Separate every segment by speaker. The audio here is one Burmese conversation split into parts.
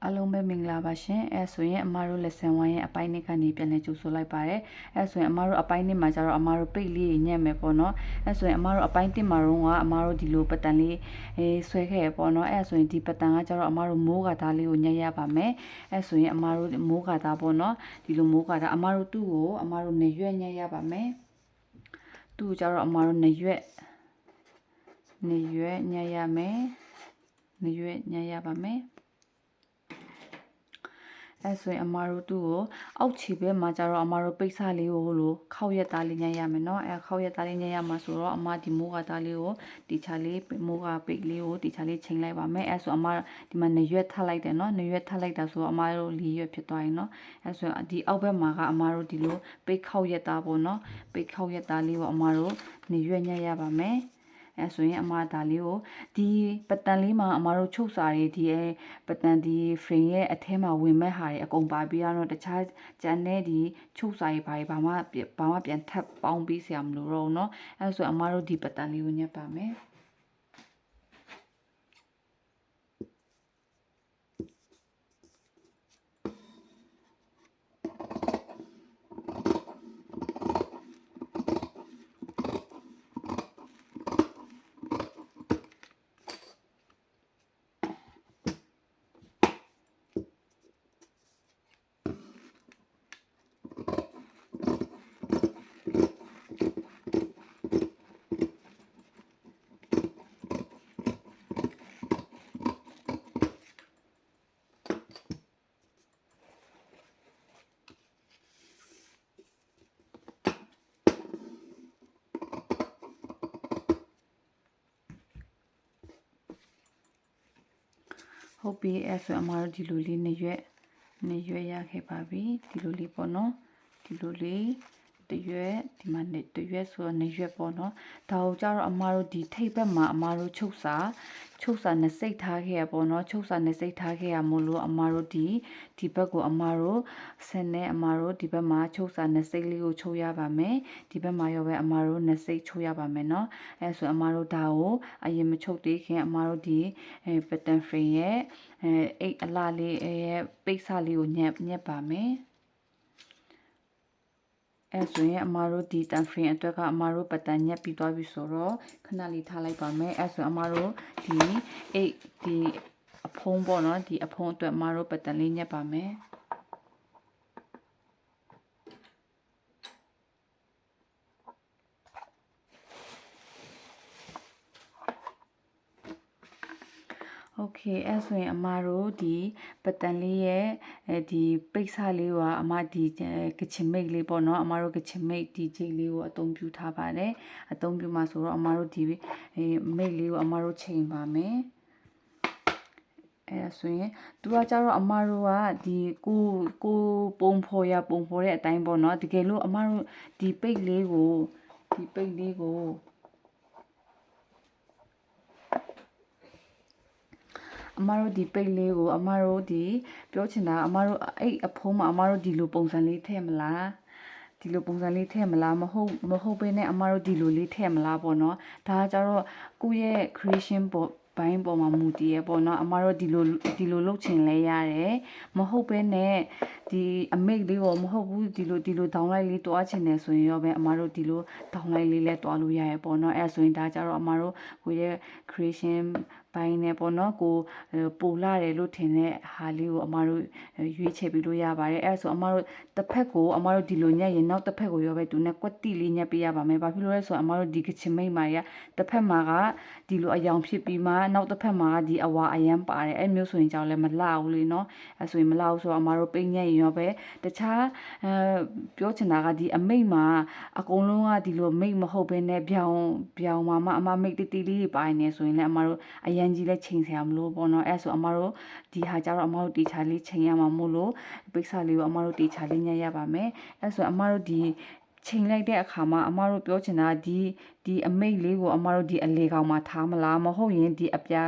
Speaker 1: အားလုံးပဲမင်္ဂလာပါရှင်အဲဆိုရင်အမားတို့ lesson 1ရဲ့အပိုင်းနှစ်ကနေပြန်လည်ကြိုဆိုလိုက်ပါတယ်အဲဆိုရင်အမားတို့အပိုင်းနှစ်မှာကျတော့အမားတို့ပိတ်လေးညက်မယ်ပေါ့နော်အဲဆိုရင်အမားတို့အပိုင်းတစ်မှာတော့ကအမားတို့ဒီလိုပတန်လေးဆွဲခဲ့ရပေါ့နော်အဲဆိုရင်ဒီပတန်ကကျတော့အမားတို့မိုးကသားလေးကိုညက်ရပါမယ်အဲဆိုရင်အမားတို့မိုးကသားပေါ့နော်ဒီလိုမိုးကသားအမားတို့သူ့ကိုအမားတို့နေရွက်ညက်ရပါမယ်သူ့ကိုကျတော့အမားတို့နေရွက်ညက်ရမယ်နေရွက်ညက်ရပါမယ်အဲဆိုရင်အမားတို့သူ့ကိုအောက်ခြေဘက်မှာကျတော့အမားတို့ပိတ်စလေးကိုလို့ခောက်ရက်သားလေးညှက်ရမယ်เนาะအဲခောက်ရက်သားလေးညှက်ရမှာဆိုတော့အမားဒီမိုးကသားလေးကိုတီချာလေးမိုးကပိတ်လေးကိုတီချာလေးချိန်လိုက်ပါမယ်အဲဆိုအမားဒီမှာနေရွက်ထပ်လိုက်တယ်เนาะနေရွက်ထပ်လိုက်တာဆိုတော့အမားတို့လီရွက်ဖြစ်သွားရင်เนาะအဲဆိုရင်ဒီအောက်ဘက်မှာကအမားတို့ဒီလိုပိတ်ခောက်ရက်သားပေါ့เนาะပိတ်ခောက်ရက်သားလေးကိုအမားတို့နေရွက်ညှက်ရပါမယ်အဲဆိုရင်အမဒါလေးကိုဒီပတန်လေးမှာအမတို့ချုပ်စာတွေဒီပတန်ဒီ frame ရဲ့အထဲမှာဝင်မဲ့ဟာတွေအကုန်ပါပြီးတော့တခြားကျန်တဲ့ဒီချုပ်စာတွေဘာမှပြန်ထပ်ပေါင်းပြီးဆရာမလို့တော့เนาะအဲဆိုအမတို့ဒီပတန်လေးကိုညှက်ပါမယ်ဟုတ်ပြီအဲ့ဆိုအမတို့ဒီလိုလေးနေရွက်ရခဲ့ပါပြီဒီလိုလေးပေါ့နော်ဒီလိုလေးတရွက်ဒီမှာတရွက်ဆိုတော့နေရွက်ပေါ့နော်ဒါကိုကြတော့အမတို့ဒီထိပ်ဘက်မှာအမတို့ချုပ်စာနဲ့စိတ်ထားခဲ့ရပေါ့နော်ချုပ်စာနဲ့စိတ်ထားခဲ့ရမို့လို့အမတို့ဒီဘက်ကိုအမတို့ဆက်နဲ့အမတို့ဒီဘက်မှာချုပ်စာနဲ့စိတ်လေးကိုချုပ်ရပါမယ်ဒီဘက်မှာရောပဲအမတို့နဲ့စိတ်ချုပ်ရပါမယ်เนาะအဲဆိုအမတို့ဒါကိုအရင်မချုပ်သေးခင်အမတို့ဒီpattern frame ရဲ့အိတ်အလားလေးရဲ့ပိတ်စလေးကိုညက်ပါမယ်အဲဆိုရင်အမတို့ဒီတန်ဖရင်အတွက်ကအမတို့ပတန်ညက်ပြီးသွားပြီဆိုတော့ခဏလေးထားလိုက်ပါမယ်အဲဆိုအမတို့ဒီအဖုံးပေါ့နော်ဒီအဖုံးအတွက်အမတို့ပတန်လေးညက်ပါမယ်โอเคအဲ့ဆိုရင်အမတို့ဒီပတန်လေးရဲ့ဒီပိတ်စလေးကအမဒီကချင်မိတ်လေးပေါ့နော်အမတို့ကချင်မိတ်ဒီချိတ်လေးကိုအသုံးပြုထားပါတယ်အသုံးပြုမှာဆိုတော့အမတို့ဒီမိတ်လေးကိုအမတို့ချိန်ပါမယ်အဲ့ဒါဆိုရင်သူကကြတော့အမတို့ကဒီကိုပုံဖော်တဲ့အတိုင်းပေါ့နော်တကယ်လို့အမတို့ဒီပိတ်လေးကိုအမတို့ဒီပိတ်လေးကိုအမတို့ဒီပြောချင်တာအမတို့အဲ့အဖုံးမှာအမတို့ဒီလိုပုံစံလေးထည့်မလားဒီလိုပုံစံလေးထည့်မလားမဟုတ်ဘဲနဲ့အမတို့ဒီလိုလေးထည့်မလားပေါ့နော်ဒါကကြတော့ကိုယ့်ရဲ့ creation ဘိုင်းပေါ်မှာမူတည်ရပေါ့နော်အမတို့ဒီလိုလုပ်ချင်လဲရတယ်မဟုတ်ဘဲနဲ့ဒီအမိတ်လေးကိုမဟုတ်ဘူးဒီလိုဒေါင်းလိုက်လေးတွားချင်တယ်ဆိုရင်ရောပဲအမတို့ဒီလိုဒေါင်းလိုက်လေးလဲတွားလို့ရရပေါ့နော်အဲဆိုရင်ဒါကြတော့အမတို့ကိုယ့်ရဲ့ creation ဘိုင်းနဲ့ပေါ့နော်ကိုပိုလာတယ်လို့ထင်တဲ့ဟာလေးကိုအမတို့ရွေးချယ်ပြီးလို့ရပါတယ်အဲဆိုအမတို့တစ်ဖက်ကိုအမတို့ဒီလိုညက်ရင်နောက်တစ်ဖက်ကိုရောပဲသူနဲ့ကွက်တိလေးညက်ပေးရပါမယ်ဘာဖြစ်လို့လဲဆိုတော့အမတို့ဒီကချင်မိတ်မာတွေကတစ်ဖက်မှာကဒီလိုအယောင်ဖြစ်ပြီးမှနောက်တစ်ဖက်မှာဒီအဝါအရန်ပါတယ်အဲ့မျိုးဆိုရင်ကြောင့်လည်းမလှဘူးလေနော်အဲ့ဆိုရင်မလှဘူးဆိုတော့အမတို့ပိတ်ညက်ရင်ရောပဲတခြားပြောချင်တာကဒီအမိတ်မှာအကုန်လုံးကဒီလိုမိတ်မဟုတ်ဘဲနဲ့ပြောင်မှာအမမိတ်တီလေးတွေပါနေဆိုရင်လည်းအမတို့အရန်ကြီးလည်းချိန်ဆရာမလို့ပေါ့နော်အဲ့ဆိုအမတို့ဒီဟာကြတော့အမတို့တေချာလေးချိန်ရမှာမို့လို့ပိတ်စလေးကိုအမတို့တေချာလေးညှက်ရပါမယ်အဲ့ဆိုအမတို့ဒီချိန်လိုက်တဲ့အခါမှာအမတို့ပြောချင်တာဒီအမိတ်လေးကိုအမတို့ဒီအလေကောင်မှာထားမလားမဟုတ်ရင်ဒီအပြာ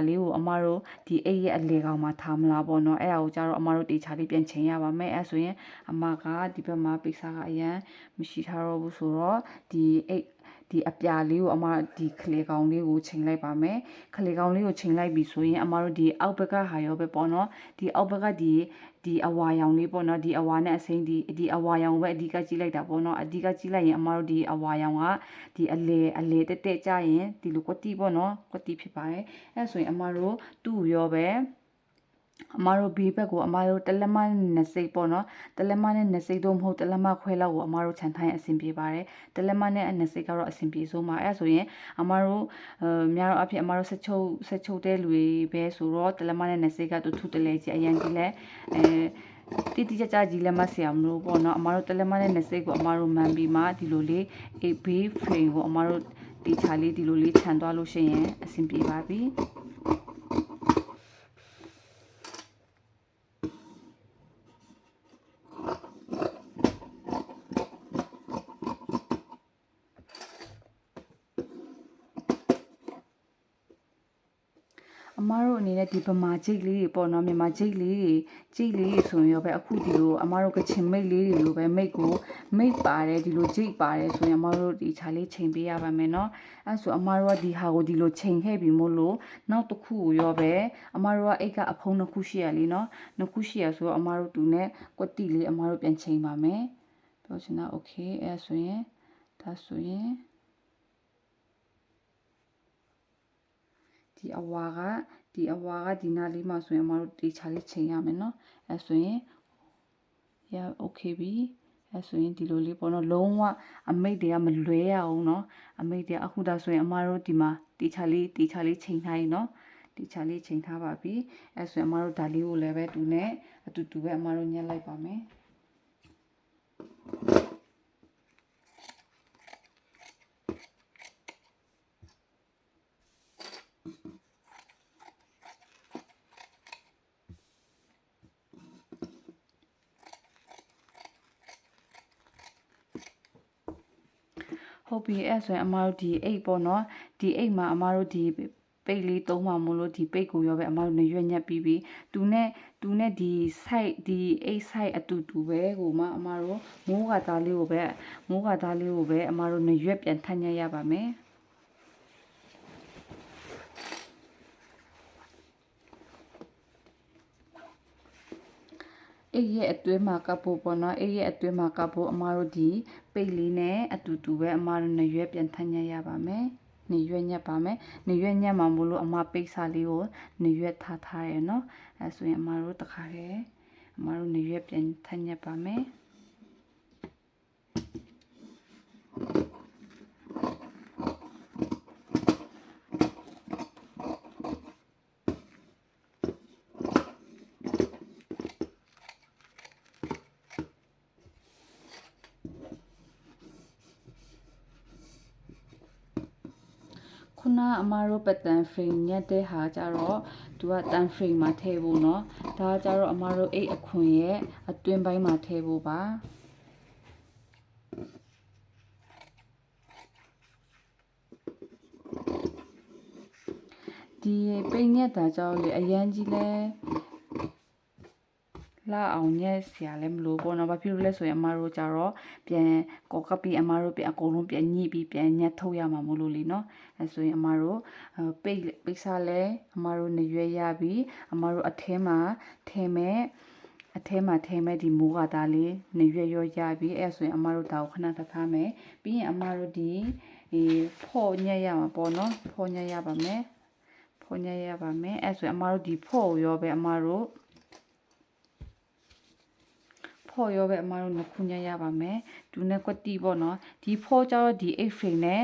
Speaker 1: လေးကိုအမတို့ဒီအိတ်ရဲ့အလေကောင်မှာထားမလားပေါ့နော်အဲ့ဒါကိုကြတော့အမတို့တေချာလေးပြန်ချိန်ရပါမယ်အဲ့ဆိုရင်အမကဒီဘက်မှာပိတ်စကအရန်မရှိထားတော့ဘူးဆိုတော့ဒီအိတ် ဒီအပြာလေးကိုအမဒီခလေကောင်လေးကိုချိန်လိုက်ပါမယ်ခလေကောင်လေးကိုချိန်လိုက်ပြီဆိုရင်အမတို့ဒီအောက်ဘက်ကဟာရောပဲပေါ့နော်ဒီအောက်ဘက်ကဒီအဝါရောင်လေးပေါ့နော်ဒီအဝါနဲ့အစိမ်းဒီအဝါရောင်ပဲအဓိကကြည့်လိုက်တာပေါ့နော်အဓိကကြည့်လိုက်ရင်အမတို့ဒီအဝါရောင်ကဒီအလေတက်တက်ကြရင်ဒီလိုကွက်တီပေါ့နော်ကွက်တီဖြစ်ပါတယ်အဲဆိုရင်အမတို့သူ့ကိုရောပဲအမတို့ဘေးဘက်ကိုအမတို့တလက်မနဲ့စိတ်ပေါ့နော်တလက်မနဲ့စိတ်တော့မဟုတ်တလက်မခွဲလောက်ကိုအမတို့ခြံထိုင်းအဆင်ပြေပါတယ်တလက်မနဲ့စိတ်ကတော့အဆင်ပြေဆုံးပါအဲဆိုရင်အမတို့များတော့အဖြစ်အမတို့ဆက်ချုပ်တဲ့လူတွေပဲဆိုတော့တလက်မနဲ့စိတ်ကတူထူတလဲကြီးအရင်ကြီးလဲတိကြကြီးလက်မဆရာမလို့ပေါ့နော်အမတို့တလက်မနဲ့စိတ်ကိုအမတို့မှန်ပြီးမှဒီလိုလေးဘေးဖရင်ကိုအမတို့ဒီချာလေးဒီလိုလေးခြံသွားလို့ရှိရင်အဆင်ပြေပါပြီအမတို့အနေနဲ့ဒီဗမာဂျိတ်လေးတွေပေါ့နော်မြန်မာဂျိတ်လေးတွေဆိုရင်ရောပဲအခုဒီလိုအမတို့ကချင်မိတ်လေးတွေလိုပဲမိတ်ပါတယ်ဒီလိုဂျိတ်ပါတယ်ဆိုရင်အမတို့ဒီခြာလေးချိန်ပေးရပါမယ်နော်အဲဆိုအမတို့ကဒီဟာကိုဒီလိုချိန်ခဲ့ပြီမို့လို့နောက်တစ်ခုကိုရောပဲအမတို့ကအိတ်ကအဖုံးနှစ်ခုရှိရလीနော်နှစ်ခုရှိရဆိုတော့အမတို့တူနဲ့ကွက်တိလေးအမတို့ပြန်ချိန်ပါမယ်ပြောချင်တာโอเคအဲဆိုရင်ဒါဆိုရင်ဒီအဝါကဒီနားလေးမှာဆိုရင်အမတို့တေချာလေးချိန်ရမယ်เนาะအဲဆိုရင်ရโอเคပြီအဲဆိုရင်ဒီလိုလေးပေါ့နော်လုံးဝအမိတ်တွေကမလွဲရအောင်เนาะအမိတ်တွေအခုဒါဆိုရင်အမတို့ဒီမှာတေချာလေးချိန်ထားရင်เนาะတေချာလေးချိန်ထားပါပြီအဲဆိုရင်အမတို့ဒါလေးကိုလည်းပဲတူနဲ့အတူတူပဲအမတို့ညှက်လိုက်ပါမယ်ဟုတ်ပြီအဲ့ဆိုရင်အမတို့ဒီအိတ်ပေါ့နော်ဒီအိတ်မှာအမတို့ဒီပိတ်လေးသုံးမှာမို့လို့ဒီပိတ်ကိုရောပဲအမတို့နေရွက်ညက်ပြီးပြီးတူနဲ့ဒီ site ဒီအိတ် site အတူတူပဲဟိုမှာအမတို့မိုးကသားလေးကိုပဲအမတို့နေရွက်ပြန်ထပ်ညက်ရပါမယ်အိတ်ရဲ့အတွင်းမှာကပ်ဖို့ပေါ့နော်အိတ်ရဲ့အတွင်းမှာကပ်ဖို့အမတို့ဒီပိတ်လေးနဲ့အတူတူပဲအမတို့နေရွက်ပြန်ထပ်ညက်ရပါမယ်နေရွက်ညက်ပါမယ်နေရွက်ညက်မှာမို့လို့အမပိတ်စာလေးကိုနေရွက်ထားရယ်เนาะအဲဆိုရင်အမတို့တခါတည်းအမတို့နေရွက်ပြန်ထပ်ညက်ပါမယ်ခုနအမတို့ပတန် frame ညက်တဲ့ဟာကြတော့သူကတန် frame မှာထည့်ဖို့เนาะဒါကြတော့အမတို့အိတ်အခွန်ရဲ့အတွင်းပိုင်းမှာထည့်ဖို့ပါဒီပိတ်ညက်တာကြောင့်လေအရန်ကြီးလဲလာအောင်ညက်ဆရာလည်းမလို့ပေါ့နော်ဘာဖြစ်လို့လဲဆိုရင်အမတို့ကြတော့ပြန်ကော်ကပ်ပြီးအမတို့ပြန်အကုန်လုံးပြန်ညှိပြီးပြန်ညက်ထုတ်ရမှာမို့လို့လေနော်အဲဆိုရင်အမတို့ပိတ်စားလဲအမတို့နေရွေးရပြီးအမတို့အထဲမှာထဲမဲ့ဒီမိုးကသားလေးနေရွေးရောရပြီးအဲဆိုရင်အမတို့ဒါကိုခဏထားမယ်ပြီးရင်အမတို့ဒီဖော့ညက်ရမှာပေါ့နော်ဖော့ညက်ရပါမယ်အဲဆိုရင်အမတို့ဒီဖော့ကိုရောပဲအမတို့ဖော့ရောပဲအမတို့နှစ်ခုညက်ရပါမယ်ဒူနဲ့ကွက်တီပေါ့နော်ဒီဖော့ကြတော့ဒီ8 frame နဲ့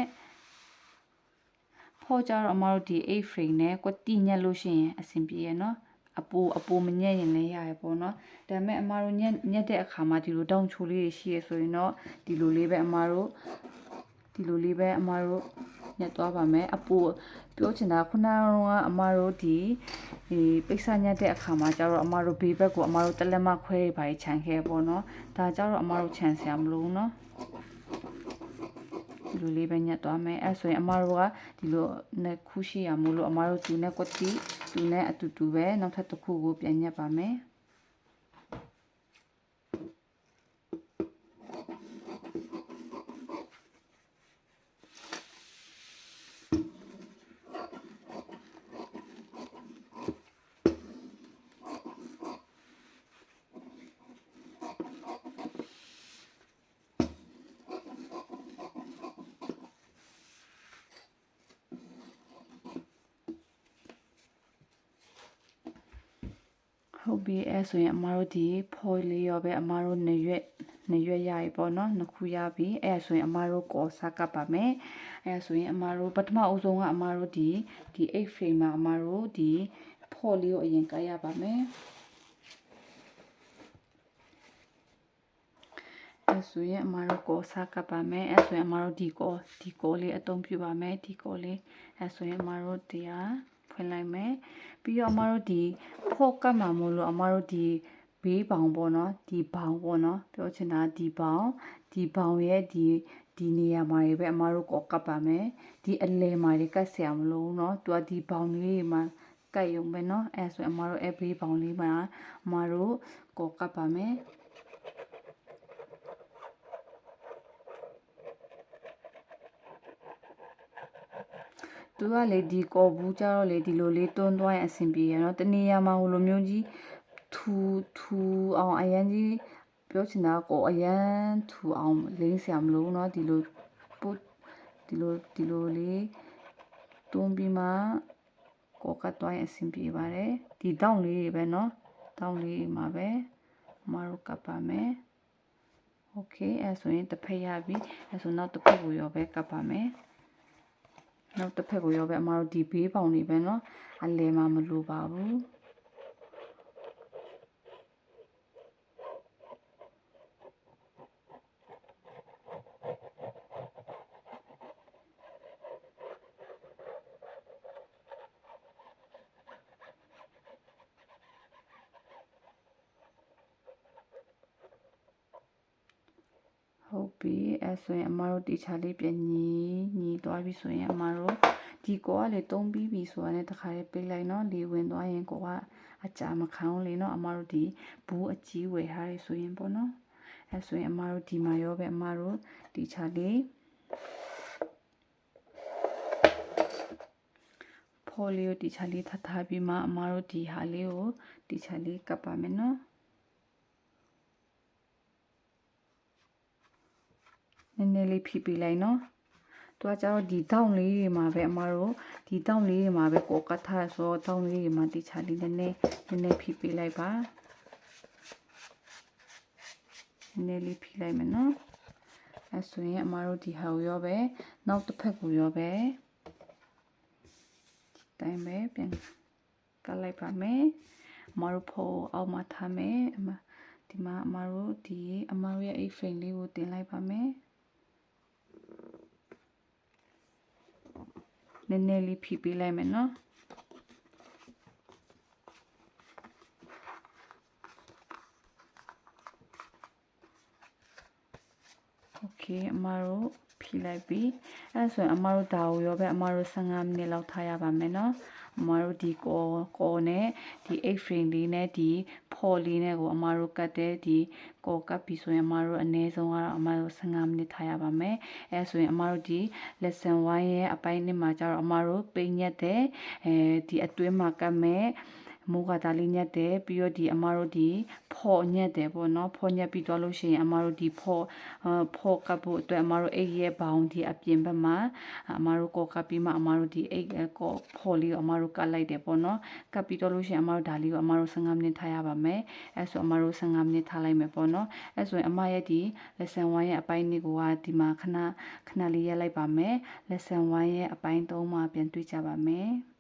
Speaker 1: ဖော့ကြတော့အမတို့ဒီ8 frame နဲ့ကွက်တီညက်လို့ရှိရင်အဆင်ပြေရနော်အပိုမညက်ရင်လည်းရရပေါ့နော်ဒါပေမဲ့အမတို့ညက်တဲ့အခါမှာဒီလိုတောင်းချိုလေးတွေရှိရဆိုရင်တော့ဒီလိုလေးပဲအမတို့ညက်သွားပါမယ်အပိုပြောချင်တာခုနကအမတို့ဒီပိတ်စညက်တဲ့အခါမှာကျတော့အမတို့ဘေးဘက်ကိုအမတို့တလက်မခွဲတွေပါခြံခဲ့ပေါ့နော်ဒါကြတော့အမတို့ခြံဆရာမလို့နော်ဒီလိုလေးပဲညက်သွားမယ်အဲဆိုရင်အမတို့ကဒီလိုနှစ်ခုရှိရမို့လို့အမတို့သူနဲ့ကွက်တီသူနဲ့အတူတူပဲနောက်ထပ်တစ်ခုကိုပြန်ညက်ပါမယ် ဟုတ်ပြီအဲ့ဆိုရင်အမတို့ဒီဖော်လေးရောပဲအမတို့နှစ်ရွက်ရပြီပေါ့နော်နှစ်ခုရပြီအဲ့ဆိုရင်အမတို့ကောစကပ်ပါမယ်အဲ့ဆိုရင်အမတို့ပထမအဆုံးကအမတို့ဒီ8 frame မှာအမတို့ဒီဖော်လေးကိုအရင်ကပ်ရပါမယ်အဲ့ဆိုရင်အမတို့ကောစကပ်ပါမယ်အဲ့ဆိုရင်အမတို့ဒီကောလေးအသုံးပြုပါမယ်ဒီကောလေးအဲ့ဆိုရင်အမတို့တရားဖွင့်လိုက်မယ်ပြီးတော့အမတို့ဒီဖော့ကတ်မှာမို့လို့အမတို့ဒီဘေးဘောင်ပေါ့နော်ဒီဘောင်ပေါ့နော်ပြောချင်တာဒီဘောင်ရဲ့ဒီနေရာမှာပဲအမတို့ကောကတ်ပါမယ်ဒီအလဲမှာကတ်ဆရာမလို့เนาะသူကဒီဘောင်လေးမှာကတ်ရုံပဲเนาะအဲဆိုအမတို့ဘေးဘောင်လေးမှာအမတို့ကောကတ်ပါမယ်သူကလေဒီကောဘူးကြတော့လေဒီလိုလေးတွန်းသွားရင်အဆင်ပြေရနော်တနေရာမှာဟိုလိုမျိုးကြီးထူအောင်အရန်ကြီးပြောချင်တာကိုအရန်ထူအောင်လိမ့်ဆရာမလို့เนาะဒီလိုပုတ်ဒီလိုလေးတွန်းပြီးမှကောကတ်သွားရင်အဆင်ပြေပါတယ်ဒီတောင်းလေးတွေပဲเนาะတောင်းလေးမှာပဲမတို့ကပ်ပါမယ်โอเคအဲဆိုရင်တစ်ဖက်ရပြီအဲဆိုနောက်တစ်ဖက်ကိုရောပဲကပ်ပါမယ်နောက်တစ်ဖက်ကိုရောပဲအမတို့ဒီဘေးပေါင်တွေပဲเนาะအလဲမှာမလိုပါဘူးဟုတ်ပြီအဲဆိုရင်အမတို့တီချာလေးပြန်ညီသွားပြီဆိုရင်အမတို့ဒီကောကလေတုံးပြီးပြီဆိုတာနဲ့တခါလေးပိတ်လိုက်เนาะလေဝင်သွားရင်ကောကအကြာမခံအောင်လေเนาะအမတို့ဒီဘူးအကြီးဝယ်ထားရဆိုရင်ပေါ့เนาะအဲဆိုရင်အမတို့ဒီမှာရောပဲအမတို့တီချာလေးဖော်လေးကိုတီချာလေးထားပြီးမှအမတို့ဒီဟာလေးကိုတီချာလေးကပ်ပါမယ်เนาะနည်းနည်းလေးဖိပေးလိုက်နော်သူကကျတော့ဒီတောင်းလေးတွေမှာပဲအမတို့ဒီတောင်းလေးတွေမှာပဲကောကတ်ထားဆိုတောင်းလေးတွေမှာတိချာလေးနည်းနည်းဖိပေးလိုက်ပါနည်းနည်းလေးဖိလိုက်မယ်နော်အဲဆိုရင်အမတို့ဒီဟာကိုရောပဲနောက်တစ်ဖက်ကိုရောပဲဒီတိုင်းပဲပြန်ကပ်လိုက်ပါမယ်အမတို့ဖို့အောက်မှာထားမယ်ဒီမှာအမတို့အမတို့ရဲ့အိတ်ဖိန်လေးကိုတင်လိုက်ပါမယ်နည်းနည်းလေးဖိပေးလိုက်မယ်နော်โอเคအမတို့ဖိလိုက်ပြီအဲဆိုရင်အမတို့ဒါကိုရောပဲအမတို့15မိနစ်လောက်ထားရပါမယ်နော်အမတို့ဒီကောနဲ့ဒီ8 frame လေးနဲ့ဒီဖော်လေးနဲ့ကိုအမတို့ကတ်တဲ့ဒီကောကတ်ပြီးဆိုရင်အမတို့အနည်းဆုံးကတော့အမတို့15မိနစ်ထားရပါမယ်အဲဆိုရင်အမတို့ဒီ lesson 1ရဲ့အပိုင်း1မှာကျတော့အမတို့ပိတ်ညက်တဲ့ဒီအတွင်းမှာကတ်မဲ့မိုးကဒါလေးညက်တယ်ပြီးတော့ဒီအမတို့ဒီဖော်ညက်တယ်ပေါ့နော်ဖော်ညက်ပြီးသွားလို့ရှိရင်အမတို့ဒီဖော်ကပ်ဖို့အတွက်အမတို့အိတ်ရဲ့ဘောင်ဒီအပြင်ဘက်မှာအမတို့ကောကပ်ပြီးမှအမတို့ဒီအိတ်ကောဖော်လေးကိုအမတို့ကတ်လိုက်တယ်ပေါ့နော်ကပ်ပြီးတော့လို့ရှိရင်အမတို့ဒါလေးကိုအမတို့15မိနစ်ထားရပါမယ်အဲဆိုအမတို့15မိနစ်ထားလိုက်မယ်ပေါ့နော်အဲဆိုရင်အမရဲ့ဒီ lesson 1ရဲ့အပိုင်းလေးကိုဒီမှာခဏလေးရက်လိုက်ပါမယ် lesson 1ရဲ့အပိုင်း3မှာပြန်တွေ့ကြပါမယ်